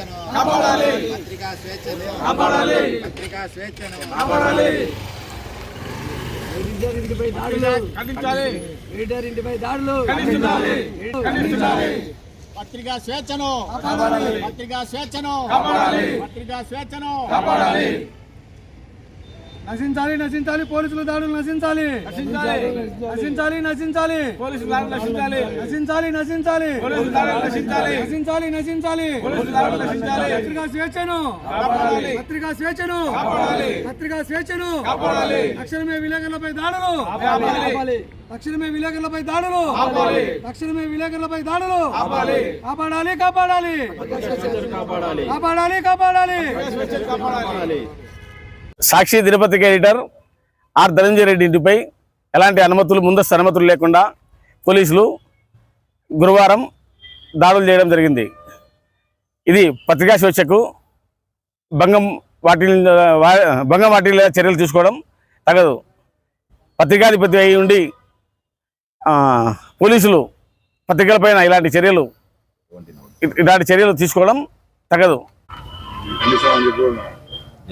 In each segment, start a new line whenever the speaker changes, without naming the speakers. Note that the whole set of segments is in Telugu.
స్వేచ్ఛను కాపాడాలి, పత్రికా స్వేచ్ఛను కాపాడాలి, పత్రికా స్వేచ్ఛను కాపాడాలి.
ఇంటిపై దాడులు ఖండించాలి, ఇంటిపై దాడులు ఖండించాలి.
పత్రికా స్వేచ్ఛను కాపాడాలి, పత్రికా స్వేచ్ఛను కాపాడాలి, పత్రికా స్వేచ్ఛను కాపాడాలి.
నశించాలి, నశించాలి, పోలీసుల దాడులు నశించాలి, నశించాలి, నశించాలి, పోలీసుల దాడులు నశించాలి, నశించాలి, నశించాలి, పోలీసుల దాడులు నశించాలి, నశించాలి, నశించాలి, పోలీసుల దాడులు నశించాలి. పత్రికా స్వేచ్ఛను కాపాడాలి, పత్రికా స్వేచ్ఛను కాపాడాలి, పత్రికా స్వేచ్ఛను కాపాడాలి. తక్షణమే విలేకరులపై దాడులు ఆపాలి, తక్షణమే విలేకరులపై దాడులు ఆపాలి, తక్షణమే విలేకరులపై దాడులు ఆపాలి. కాపాడాలి, కాపాడాలి, కాపాడాలి, కాపాడాలి, కాపాడాలి.
సాక్షి దినపత్రిక ఎడిటర్ ఆర్ ధనంజయ రెడ్డి ఇంటిపై ఎలాంటి ముందస్తు అనుమతులు లేకుండా పోలీసులు గురువారం దాడులు చేయడం జరిగింది. ఇది పత్రికా స్వేచ్ఛకు భంగం వాటిల్ల చర్యలు తీసుకోవడం తగదు. పత్రికాధిపతి అయి ఉండి పోలీసులు పత్రికలపైన ఇలాంటి చర్యలు తీసుకోవడం తగదు.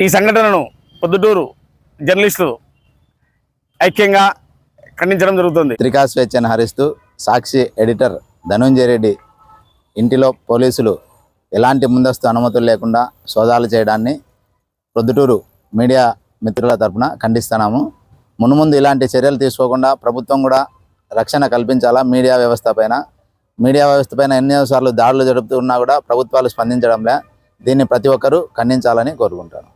ఈ సంఘటనను పొద్దుటూరు జర్నలిస్టులు ఐక్యంగా ఖండించడం జరుగుతుంది.
పత్రికా స్వేచ్ఛను హరిస్తూ సాక్షి ఎడిటర్ ధనంజయ రెడ్డి ఇంటిలో పోలీసులు ఎలాంటి ముందస్తు అనుమతులు లేకుండా సోదాలు చేయడాన్ని పొద్దుటూరు మీడియా మిత్రుల తరపున ఖండిస్తున్నాము. మున్ముందు ఇలాంటి చర్యలు తీసుకోకుండా ప్రభుత్వం కూడా రక్షణ కల్పించాలా. మీడియా వ్యవస్థ పైన ఎన్నోసార్లు దాడులు జరుపుతూ ఉన్నా కూడా ప్రభుత్వాలు స్పందించడంలే. దీన్ని ప్రతి ఒక్కరూ ఖండించాలని కోరుకుంటాను.